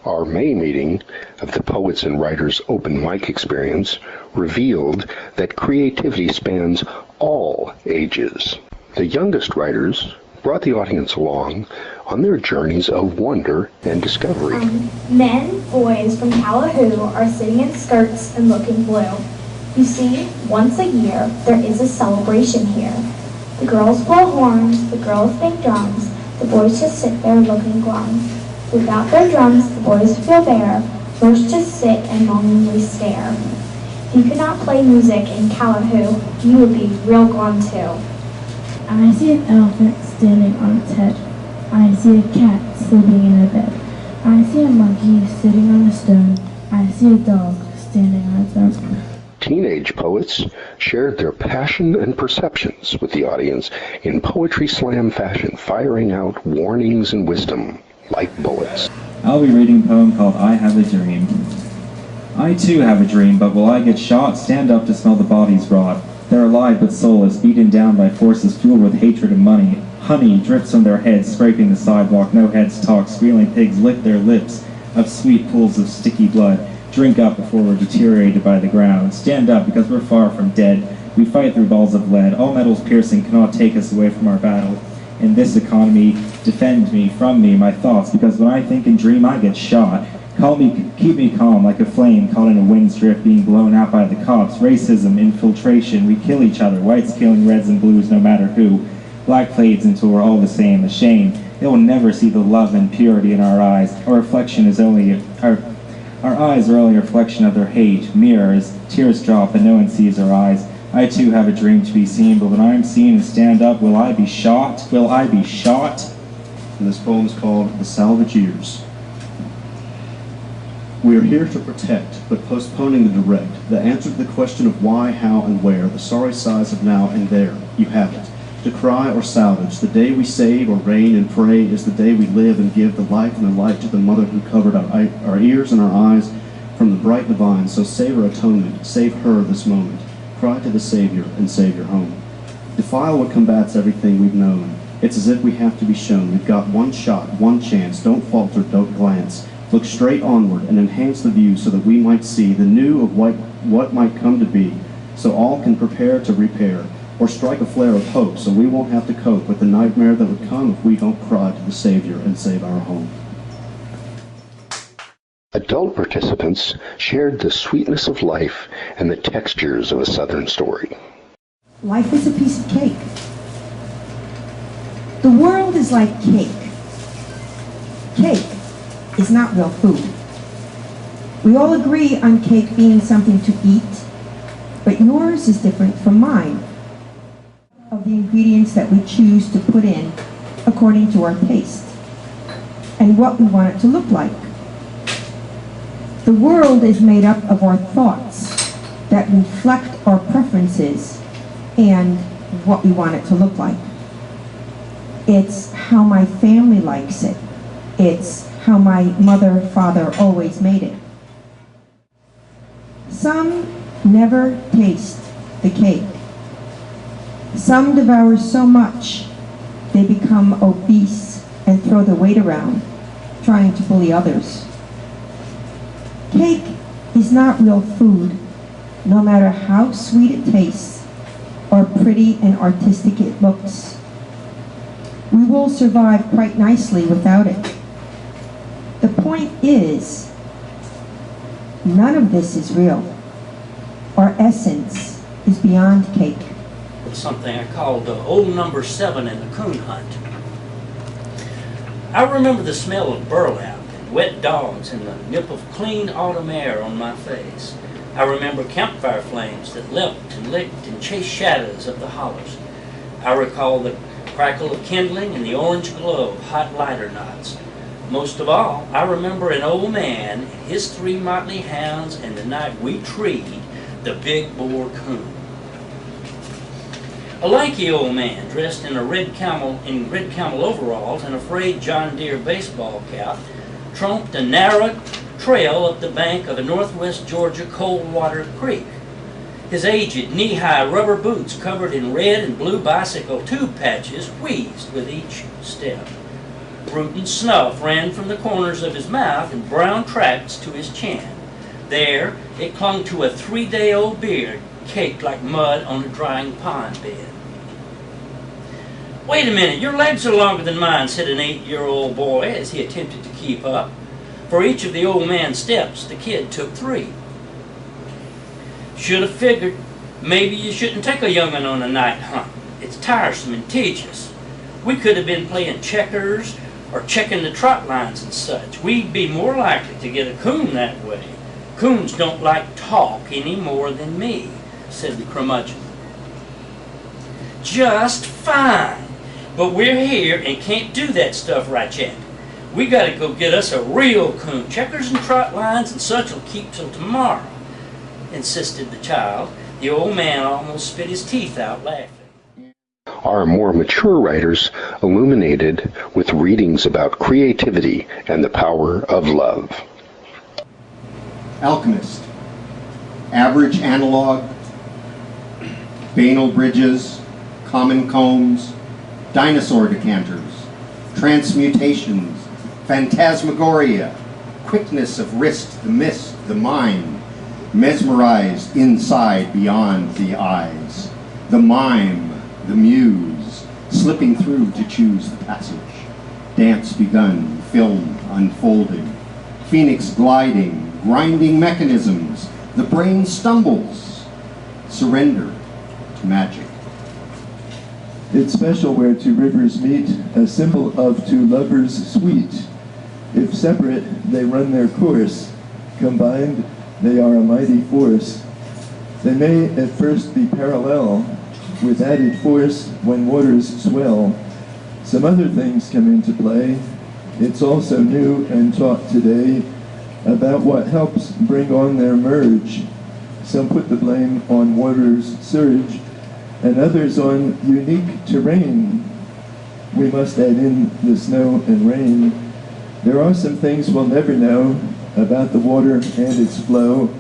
Our May meeting of the Poets and Writers Open Mic Experience revealed that creativity spans all ages. The youngest writers brought the audience along on their journeys of wonder and discovery. Men, boys from Callahoo are sitting in skirts and looking blue. You see, once a year, there is a celebration here. The girls blow horns, the girls bang drums, the boys just sit there looking glum. Without their drums, the boys feel bare, girls just sit and longingly stare. If you could not play music in Callahoo, you would be real glum too. I see an elephant standing on its head. I see a cat sleeping in a bed. I see a monkey sitting on a stone. I see a dog standing on its own. Teenage poets shared their passion and perceptions with the audience in poetry slam fashion, firing out warnings and wisdom like bullets. I'll be reading a poem called I Have a Dream. I too have a dream, but will I get shot? Stand up to smell the bodies rot. They're alive but soulless, beaten down by forces fueled with hatred and money. Honey drips from their heads, scraping the sidewalk. No heads talk. Squealing pigs lick their lips up sweet pools of sticky blood. Drink up before we're deteriorated by the ground. Stand up because we're far from dead. We fight through balls of lead. All metals piercing cannot take us away from our battle. In this economy, defend me from me, my thoughts, because when I think and dream, I get shot. Keep me calm like a flame caught in a wind's drift being blown out by the cops. Racism, infiltration, we kill each other. Whites killing reds and blues no matter who. Black fades until we're all the same. A shame. They will never see the love and purity in our eyes. Our eyes are only a reflection of their hate. Mirrors, tears drop and no one sees our eyes. I too have a dream to be seen, but when I am seen and stand up, will I be shot? Will I be shot? And this poem is called The Salvage Years. We are here to protect, but postponing the direct. The answer to the question of why, how, and where. The sorry sighs of now and there. You have it. To cry or salvage. The day we save or reign and pray is the day we live and give the life and the light to the mother who covered our ears and our eyes from the bright divine. So save her atonement. Save her this moment. Cry to the Savior and save your home. Defile what combats everything we've known. It's as if we have to be shown. We've got one shot, one chance. Don't falter, don't glance. Look straight onward and enhance the view so that we might see the new of what might come to be, so all can prepare to repair, or strike a flare of hope so we won't have to cope with the nightmare that would come if we don't cry to the Savior and save our home. Adult participants shared the sweetness of life and the textures of a Southern story. Life is a piece of cake. The world is like cake. Cake is not real food. We all agree on cake being something to eat, but yours is different from mine. Of the ingredients that we choose to put in according to our taste and what we want it to look like. The world is made up of our thoughts that reflect our preferences and what we want it to look like. It's how my family likes it. It's how my mother, father always made it. Some never taste the cake. Some devour so much they become obese and throw the weight around, trying to bully others. Cake is not real food, no matter how sweet it tastes or pretty and artistic it looks. We will survive quite nicely without it. The point is, none of this is real. Our essence is beyond cake. It's something I call the old number 7 in the coon hunt. I remember the smell of burlap and wet dogs and the nip of clean autumn air on my face. I remember campfire flames that leapt and licked and chased shadows up the hollows. I recall the crackle of kindling and the orange glow of hot lighter knots. Most of all, I remember an old man and his 3 motley hounds and the night we treed the big boar coon. A lanky old man dressed in red camel overalls and a frayed John Deere baseball cap tromped a narrow trail up the bank of a northwest Georgia cold water creek. His aged knee-high rubber boots covered in red and blue bicycle tube patches wheezed with each step. Root and snuff ran from the corners of his mouth in brown tracts to his chin. There, it clung to a 3-day-old beard, caked like mud on a drying pond bed. "Wait a minute, your legs are longer than mine," said an 8-year-old boy as he attempted to keep up. For each of the old man's steps, the kid took 3. "Should have figured maybe you shouldn't take a young'un on a night hunt. It's tiresome and tedious. We could have been playing checkers or checking the trot lines and such. We'd be more likely to get a coon that way. Coons don't like talk any more than me," said the curmudgeon. "Just fine. But we're here and can't do that stuff right yet. We gotta go get us a real coon. Checkers and trot lines and such will keep till tomorrow," insisted the child. The old man almost spit his teeth out laughing. Our more mature writers illuminated with readings about creativity and the power of love. Alchemist, average analog, banal bridges, common combs, dinosaur decanters, transmutations, phantasmagoria, quickness of wrist, the mist, the mind, mesmerized inside beyond the eyes, the mime, the muse, slipping through to choose the passage, dance begun, film unfolding, phoenix gliding, grinding mechanisms, the brain stumbles, surrender to magic. It's special where two rivers meet, a symbol of two lovers sweet. If separate, they run their course. Combined, they are a mighty force. They may at first be parallel, with added force when waters swell. Some other things come into play. It's also new and taught today about what helps bring on their merge. Some put the blame on water's surge, and others on unique terrain. We must add in the snow and rain. There are some things we'll never know about the water and its flow.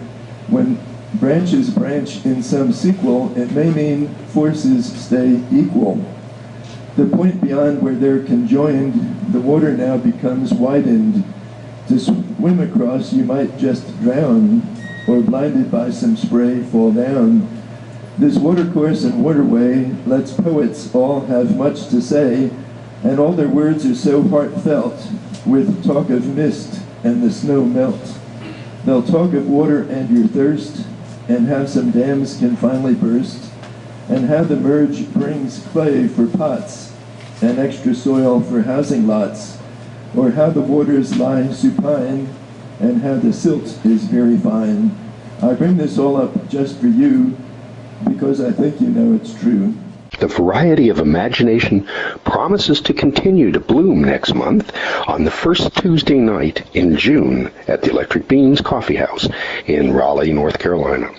When branches branch in some sequel, it may mean forces stay equal. The point beyond where they're conjoined, the water now becomes widened. To swim across, you might just drown, or blinded by some spray, fall down. This watercourse and waterway lets poets all have much to say, and all their words are so heartfelt, with talk of mist and the snow melt. They'll talk of water and your thirst, and how some dams can finally burst, and how the merge brings clay for pots, and extra soil for housing lots, or how the waters lie supine, and how the silt is very fine. I bring this all up just for you, because I think you know it's true. The variety of imagination promises to continue to bloom next month on the first Tuesday night in June at the Electric Beanz Coffee House in Raleigh, North Carolina.